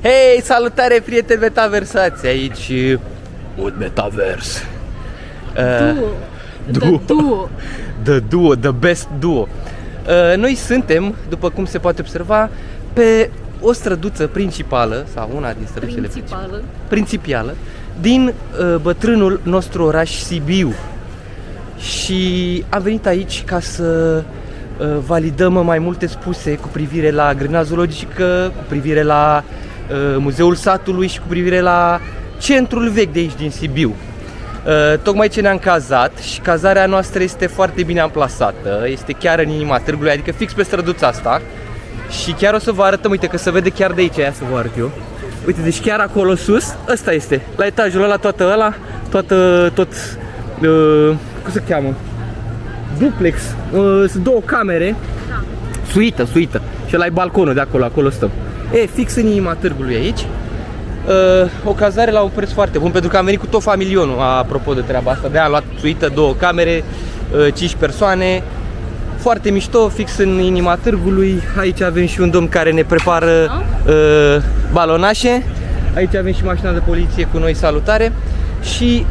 Hei, salutare prieteni metaversați, aici un metavers. The duo, the best duo. Noi suntem, după cum se poate observa, pe o străduță principală, sau una din străduțele principală, din bătrânul nostru oraș Sibiu. Și am venit aici ca să validăm mai multe spuse cu privire la grădina zoologică, cu privire la Muzeul Satului și cu privire la centrul vechi de aici din Sibiu. Tocmai ce ne-am cazat și cazarea noastră este foarte bine amplasată, este chiar în inima târgului, adică fix pe străduța asta. Și chiar o să vă arătăm, uite că se vede chiar de aici, ia să vă arăt eu. Uite, deci chiar acolo sus, ăsta este, la etajul ăla, cum se cheamă? Duplex, sunt două camere, suită, și ăla e balconul de acolo stăm. Fix în inima târgului aici. O cazare la un preț foarte bun, pentru că am venit cu tot familionul, apropo de treaba asta, de-aia am luat suită, două camere, 5 persoane, foarte mișto, fix în inima târgului. Aici avem și un domn care ne prepară balonașe, aici avem și mașina de poliție cu noi, salutare. Și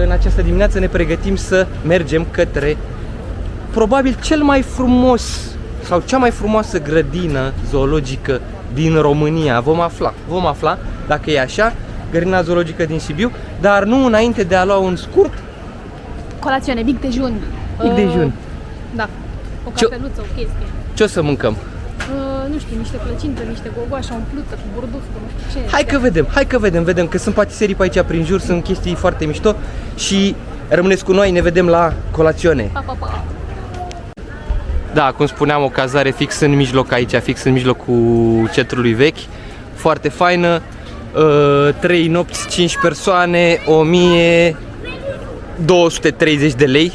în această dimineață ne pregătim să mergem către probabil cel mai frumos sau cea mai frumoasă grădină zoologică din România. Vom afla dacă e așa, grădina zoologică din Sibiu, dar nu înainte de a lua un scurt colațiune, mic dejun. Mic dejun. Da, o cafeluță, o chestie. Ce o să mâncăm? Nu știu, niște plăcinte, niște gogoașă umplută cu burduf, nu știu ce. Hai că vedem că sunt patiserii pe aici prin jur, sunt chestii foarte mișto și rămâneți cu noi, ne vedem la colațiune. Pa. Da, cum spuneam, o cazare fix în mijloc aici, fix în mijlocul centrului vechi, foarte faină, 3 nopți, 5 persoane, 1230 de lei,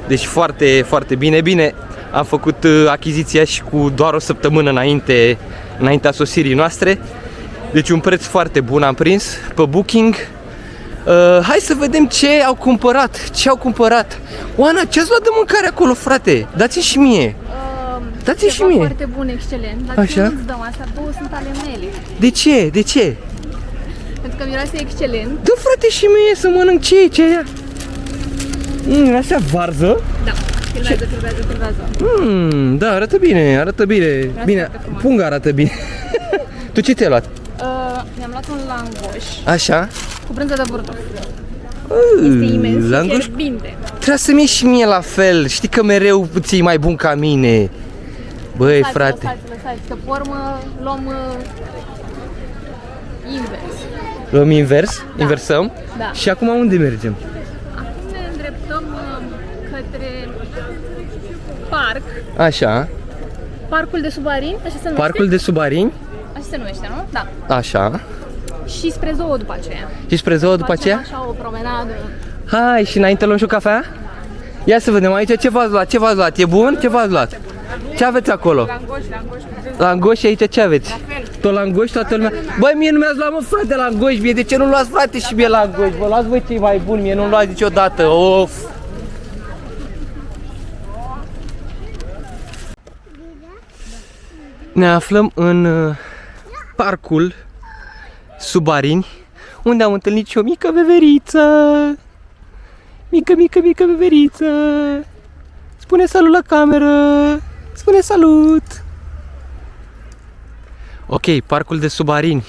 deci foarte, foarte bine. Bine, am făcut achiziția și cu doar o săptămână înaintea sosirii noastre, deci un preț foarte bun am prins pe Booking. Hai să vedem ce au cumpărat. Oana, ce-ați luat de mâncare acolo, frate? Dați-mi și mie. Dați-mi și mie. Foarte bun, excelent, dar așa? nu îți dăm astea, două sunt ale mele. De ce? Pentru că miroase excelent. Dă, frate, și mie să mănânc ce e aia? Așa, varză? Da, filmează. Da, arată bine. Bine, punga arată bine. Tu ce ți-ai luat? Mi-am luat un langoș. Așa? Cu brânză de burduf. Este imens, langoș? fierbinte. Trebuie să-mi iei și mie la fel, știi că mereu ți-i mai bun ca mine. Băi, frate. Lăsați, că pe urmă luăm invers. Luăm invers? Da. Inversăm? Da. Și acum unde mergem? Acum ne îndreptăm către parc. Așa. Parcul de Subarini, așa se numește? Parcul de Subarini? Așa se numește, nu? Da. Așa. Și spre zoo după aceea. Și spre zoo după aceea? Așa o promenadă. Hai, și înainte luăm și o cafea? Ia să vedem aici ce v-ați luat, E bun? Ce v-ați luat? Ce aveți acolo? Langoș și aici ce aveți? Tot langoș, toată lumea. Băi, mie nu mi-ați luat, mă, frate, langoș, mie, de ce nu luați, frate, și mie langoș? Vă luați voi cei mai buni, mie nu luați niciodată, of! Ne aflăm în parcul Subarini, unde am întâlnit și o mică veveriță. Mică veveriță. Spune salut la cameră. Spune salut. Ok, parcul de Subarini.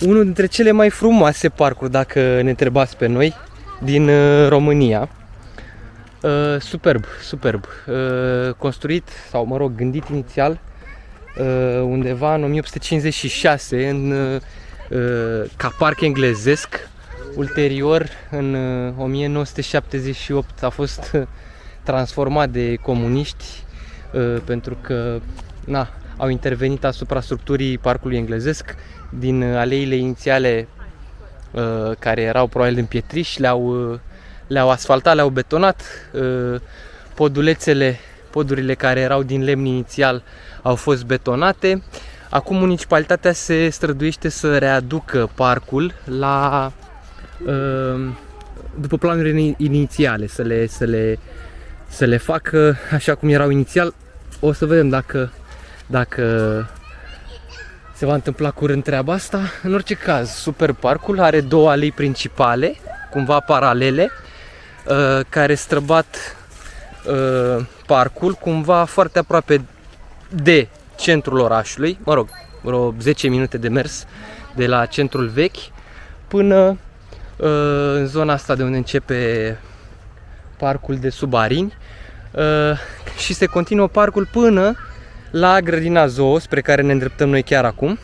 Unul dintre cele mai frumoase parcuri, dacă ne întrebați pe noi, din România. Superb. Construit, sau mă rog, gândit inițial undeva în 1856 ca parc englezesc. Ulterior, în 1978 a fost transformat de comuniști pentru că au intervenit asupra structurii parcului englezesc. Din aleile inițiale care erau probabil în pietriș, le-au asfaltat, le-au betonat. Podurile care erau din lemn inițial au fost betonate. Acum municipalitatea se străduiește să readucă parcul după planurile inițiale, să le facă așa cum erau inițial. O să vedem dacă se va întâmpla curând treaba asta. În orice caz, super parcul, are două alei principale, cumva paralele, care străbat parcul, cumva foarte aproape de centrul orașului, mă rog, vreo 10 minute de mers de la centrul vechi până în zona asta de unde începe parcul de sub Arini, și se continuă parcul până la grădina zoo, spre care ne îndreptăm noi chiar acum,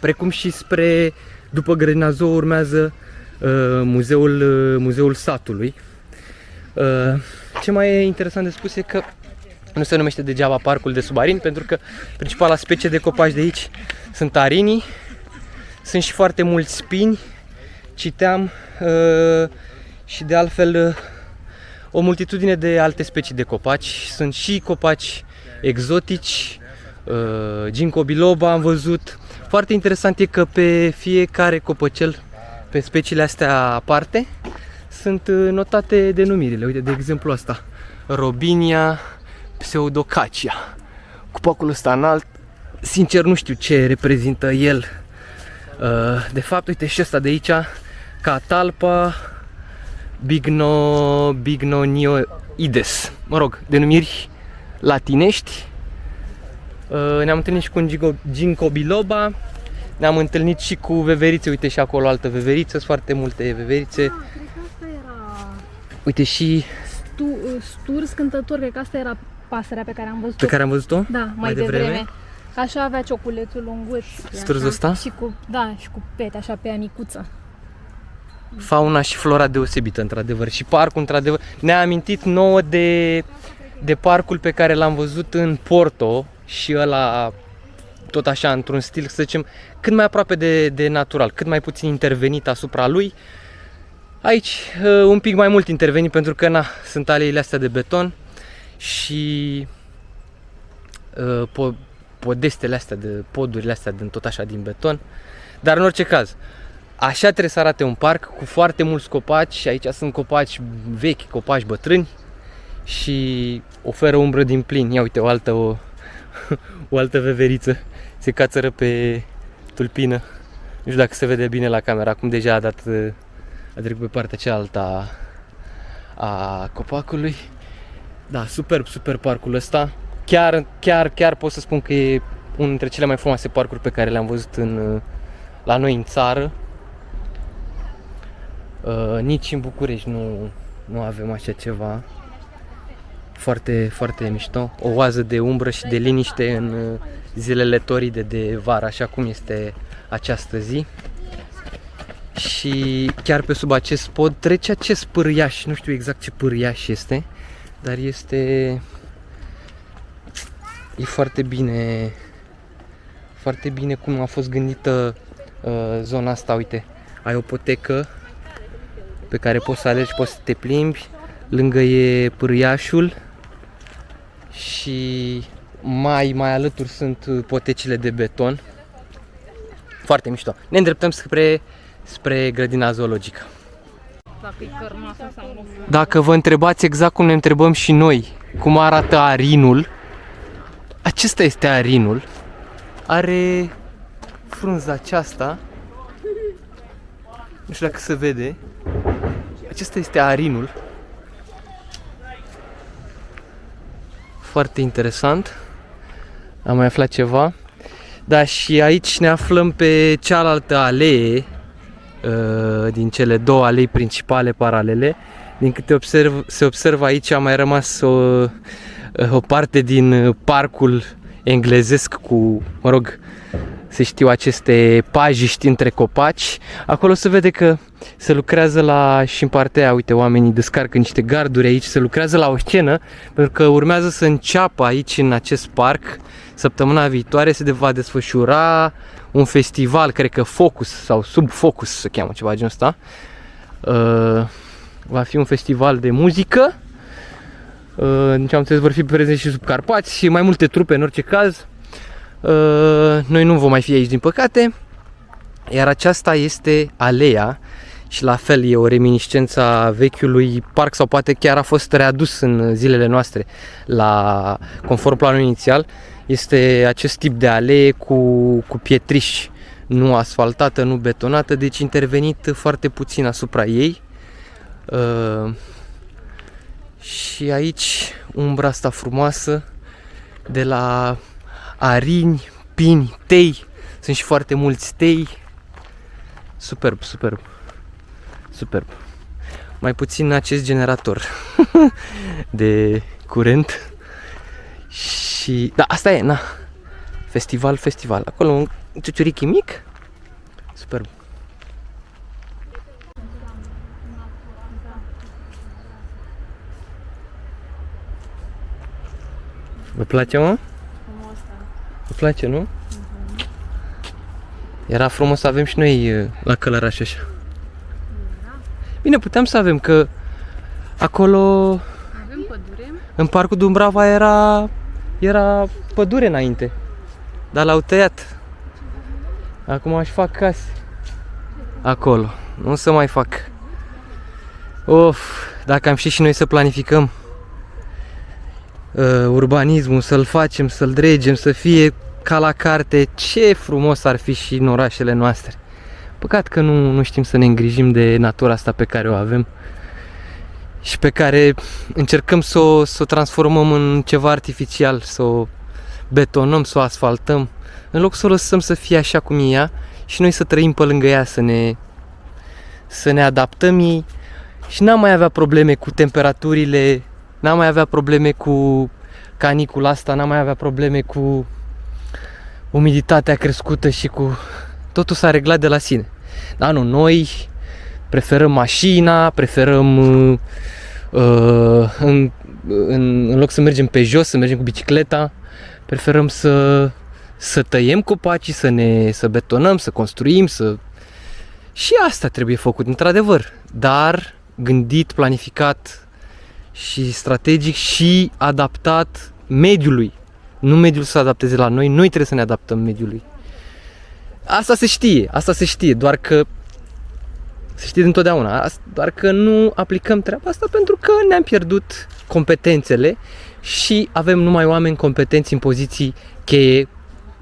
precum și după grădina zoo urmează muzeul satului. Ce mai e interesant de spus e că nu se numește degeaba parcul de sub Arini, pentru că principala specie de copaci de aici sunt arinii. Sunt și foarte mulți spini, citeam, și de altfel o multitudine de alte specii de copaci. Sunt și copaci exotici, ginkgo biloba am văzut. Foarte interesant e că pe fiecare copăcel, pe speciile astea aparte, sunt notate denumirile. Uite, de exemplu asta, Robinia pseudocacia. Copacul ăsta înalt, sincer nu știu ce reprezintă el. De fapt, uite și ăsta de aici, Catalpa bignonioides. Mă rog, denumiri latinești. Ne-am întâlnit și cu un ginkgo biloba. Ne-am întâlnit și cu veverițe. Uite și acolo altă veveriță, sunt foarte multe veverițe. Cred că asta era... Uite și... Sturs cântător, cred că asta era pasărea pe care am văzut-o. Pe care am văzut-o? Da, mai devreme. Așa avea cioculețul lunguț. Sturzul ăsta? Și cu, da, și cu pete, așa pe ea micuță. Fauna și flora deosebită, într-adevăr. Și parcul, într-adevăr, ne-a amintit nouă de parcul pe care l-am văzut în Porto și ăla tot așa, într-un stil, să zicem, cât mai aproape de natural, cât mai puțin intervenit asupra lui. Aici un pic mai mult intervenit, pentru că sunt aleile astea de beton și podestele astea, podurile astea tot așa din beton. Dar în orice caz, așa trebuie să arate un parc cu foarte mulți copaci. Și aici sunt copaci vechi, copaci bătrâni și oferă umbră din plin. Ia uite, o altă veveriță se cațără pe tulpină. Nu știu dacă se vede bine la camera, acum deja a trecut pe partea cealaltă a copacului. Da, super parcul ăsta. Chiar pot să spun că e unul dintre cele mai frumoase parcuri pe care le-am văzut la noi în țară. Nici în București nu avem așa ceva. Foarte mișto. O oază de umbră și de liniște în zilele toride de vară, așa cum este această zi. Și chiar pe sub acest pod trece acest pârâiaș. Nu știu exact ce pârâiaș este, dar e foarte bine cum a fost gândită zona asta. Uite, ai o potecă pe care poți să alegi, poți să te plimbi, lângă e pârâiașul și mai alături sunt potecile de beton. Foarte mișto. Ne îndreptăm spre grădina zoologică. Dacă vă întrebați exact cum ne întrebăm și noi cum arată arinul, acesta este arinul. Are frunza aceasta. Nu știu dacă se vede. Acesta este arinul. Foarte interesant. Am mai aflat ceva. Da, și aici ne aflăm pe cealaltă alee din cele două alei principale paralele. Din câte se observă aici, a mai rămas o parte din parcul englezesc cu, mă rog, se știu aceste pajiști între copaci. Acolo se vede că se lucrează și în partea aia, uite, oamenii descarcă niște garduri aici, se lucrează la o scenă, pentru că urmează să înceapă aici, în acest parc, săptămâna viitoare se va desfășura un festival, cred că Focus sau Sub Focus se cheamă, ceva genul ăsta. Va fi un festival de muzică. Deci am înțeles, vor fi prezenți și Subcarpați și mai multe trupe în orice caz. Noi nu vom mai fi aici, din păcate. Iar aceasta este aleea și la fel e o reminiscență a vechiului parc, sau poate chiar a fost readus în zilele noastre conform planului inițial. Este acest tip de alee cu pietriș, nu asfaltată, nu betonată, deci intervenit foarte puțin asupra ei. Și aici umbra asta frumoasă de la arini, pini, tei. Sunt și foarte mulți tei. Superb, superb. Superb. Mai puțin acest generator de curent. Și da, asta e, na. Festival, festival. Acolo un ciuciurichi mic. Superb. Vă place, mă? Vă place, nu? Era frumos să avem și noi la Călăraș așa. Bine, puteam să avem, că acolo Avem pădure. în parcul Dumbrava era pădure înainte. Dar l-au tăiat. Acum aș fac case acolo. Nu să mai fac. Of, dacă am ști și noi să planificăm urbanismul, să-l facem, să-l dregem, să fie ca la carte, ce frumos ar fi și în orașele noastre. Păcat că nu știm să ne îngrijim de natura asta pe care o avem și pe care încercăm să o transformăm în ceva artificial, să o betonăm, să o asfaltăm, în loc să o lăsăm să fie așa cum e ea și noi să trăim pe lângă ea, să ne adaptăm ei și n-am mai avea probleme cu temperaturile, n-am mai avea probleme cu canicula asta, n-am mai avea probleme cu umiditatea crescută și cu... Totul s-a reglat de la sine. Da, nu, noi preferăm mașina, preferăm în loc să mergem pe jos, să mergem cu bicicleta, preferăm să tăiem copacii, să betonăm, să construim, și asta trebuie făcut, într-adevăr, dar gândit, planificat și strategic și adaptat mediului. Nu mediul să se adapteze la noi, noi trebuie să ne adaptăm mediului. Asta se știe, doar că se știe dintotdeauna, doar că nu aplicăm treaba asta pentru că ne-am pierdut competențele și avem numai oameni competenți în poziții cheie,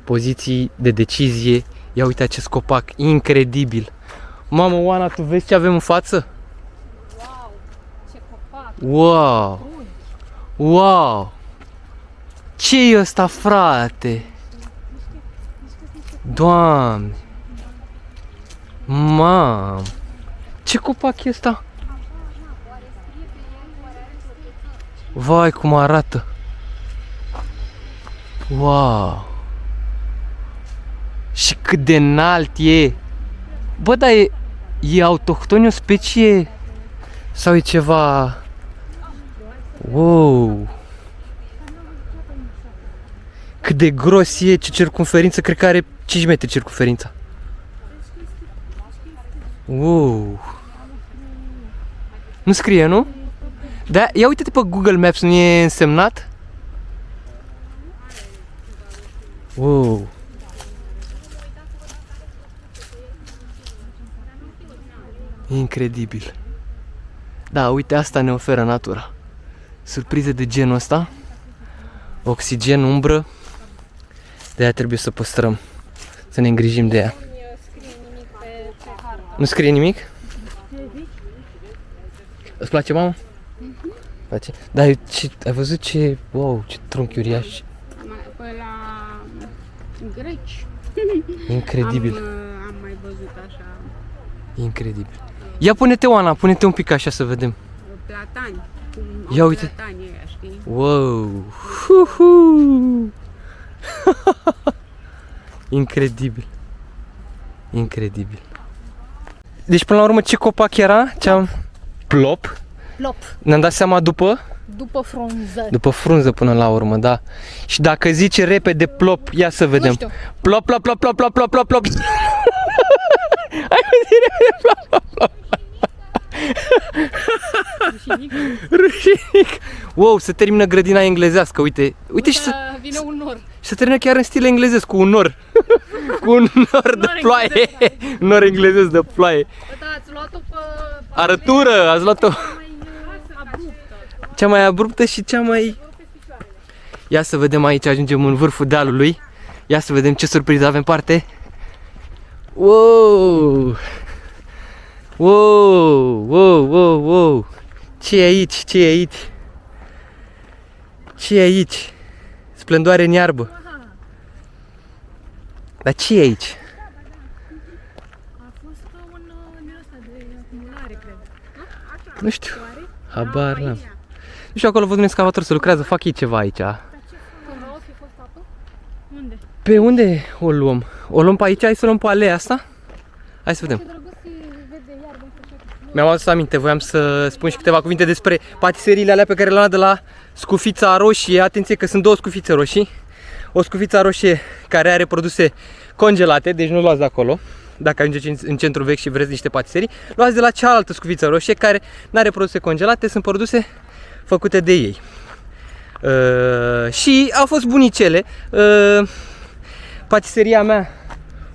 poziții de decizie. Ia uite acest copac, incredibil. Mamă, Oana, tu vezi ce avem în față? Wow, ce copac. Wow! Wow! Ce e ăsta, frate? Doamne! Mam! Ce copac e ăsta? Vai, cum arată! Wow! Și cât de înalt e! Bă, dar e autohton, o specie? Sau e ceva... Wow! Cât de gros e, ce circumferință, cred că are 5 metri circumferința. Wow! Nu scrie, nu? Da, ia uite-te pe Google Maps, nu e însemnat? Wow! Incredibil. Da, uite, asta ne oferă natura. Surprize de genul ăsta. Oxigen, umbră. De aia trebuie să păstrăm, să ne îngrijim de ea. Nu scrie nimic? Îți place, mamă? Place? Da, ai văzut ce, wow, ce trunchi uriaș. Pe la greci. Incredibil. Am mai văzut așa. Incredibil. Ia pune-te, Oana, pune-te un pic așa să vedem. Platani. Ia uite. Platani ăia, știi? Wow. Incredibil. Incredibil. Deci până la urmă ce copac era? Plop. Plop. Ne-am dat seama după? După frunză. După frunză până la urmă, da. Și dacă zice repede plop, ia să vedem. Nu știu. Plop, plop, plop, plop, plop, plop, plop, plop. Hai să zi repede plop, plop, plop. Rușinic. Wow, se termină grădina englezească, uite. Uite și vine un nor. și se termină chiar în stil englezesc, cu un nor. Cu un nor de ploaie. Nor englezesc de ploaie. Bă, da, ați luat-o pe... Arătură, ați luat-o. Mai abruptă. Cea mai abruptă și cea mai... Ia să vedem aici, ajungem în vârful dealului. Ia să vedem ce surpriză avem parte. Wow! Wow! Wow! Wow! Wow! Ce e aici? Ce e aici? Ce e aici? Splendoare în iarbă. Dar ce e aici? A fost un din ăsta de acumulare, cred. Nu știu. Habar n-am. Nu știu, acolo văd un excavator să lucrează, fac ei ceva aici. Cumva o fi fost apă? Unde? Pe unde o luăm? O luăm pe aici? Hai să luăm pe alea asta? Hai să vedem. Ce drăguț se vede iarbă înfășată. Mi-am adus aminte, voiam să spun și câteva cuvinte despre patiseriile alea pe care le-am luat de la Scufița Roșie. Atenție că sunt două scufițe roșii. O scufiță roșie care are produse congelate, deci nu luați de acolo. Dacă ajungeți în centru vechi și vreți niște patiserii, luați de la cealaltă scufiță roșie care nu are produse congelate, sunt produse făcute de ei. Și au fost bunicele. Patiseria mea,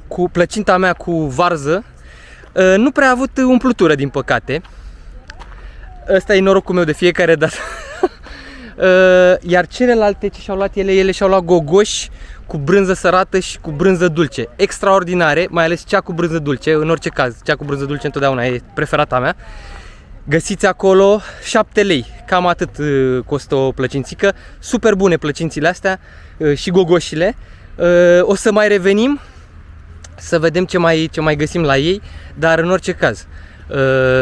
cu plăcinta mea cu varză, nu prea a avut umplutură, din păcate. Ăsta e norocul meu de fiecare dată. Iar celelalte ce și-au luat ele și-au luat gogoși cu brânză sărată și cu brânză dulce. Extraordinare, mai ales cea cu brânză dulce, în orice caz, cea cu brânză dulce întotdeauna e preferata mea. Găsiți acolo 7 lei, cam atât costă o plăcințică. Super bune plăcințile astea și gogoșile. O să mai revenim să vedem ce mai găsim la ei, dar în orice caz,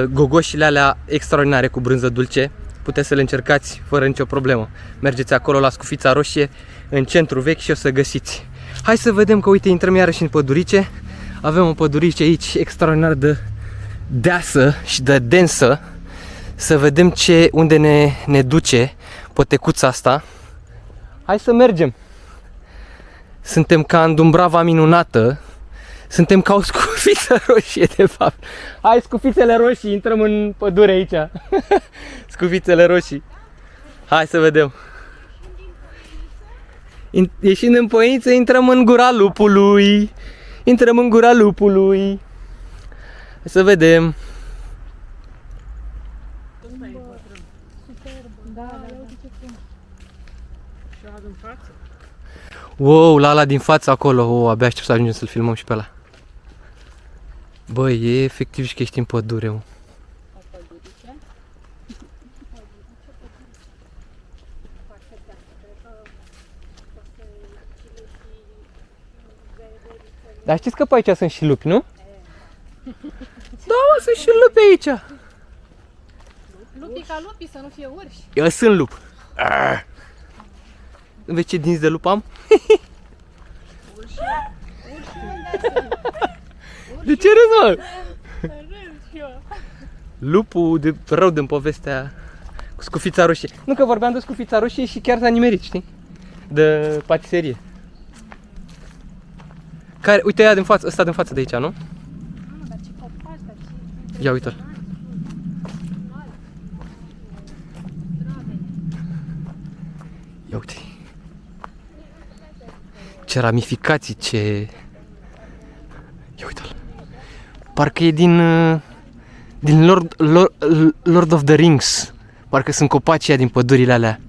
gogoșile alea extraordinare cu brânză dulce, puteți să le încercați fără nicio problemă. Mergeți acolo la Scufița Roșie, în centru vechi, și o să găsiți. Hai să vedem că, uite, intrăm iarăși în pădurice. Avem o pădurice aici extraordinar de deasă și de densă. Să vedem unde ne duce potecuța asta. Hai să mergem. Suntem ca în Dumbrava minunată. Suntem ca o scufiță roșie, de fapt. Hai, scufițele roșii, intrăm în pădure aici. Scufițele roșii. Hai să vedem. Ieșind în păiniță, intrăm în gura lupului. Intrăm în gura lupului. Hai să vedem. Wow, la ala din față acolo, abia aștept să ajungem să-l filmăm și pe ăla. Băi, e efectiv și că ești în pădure, mă. Dar știți că pe aici sunt și lupi, nu? Da, mă, sunt și lupi aici. Lupii ca lupii, să nu fie urși. Eu sunt lup. Vezi ce dinți de lup am? De ce râzi, mă? Lupul de rău din povestea cu Scufița Roșie. Nu, că vorbeam de Scufița Roșie și chiar s-a nimerit, știi? De patiserie. Care, uite ea din față, ăsta din față de aici, nu? Dar ce copaci, dar ce... Ia uite-l. Ia uite. Ce ramificații, ce... Ia uite-l. Parcă e din Lord of the Rings. Parcă sunt copacii din pădurile alea.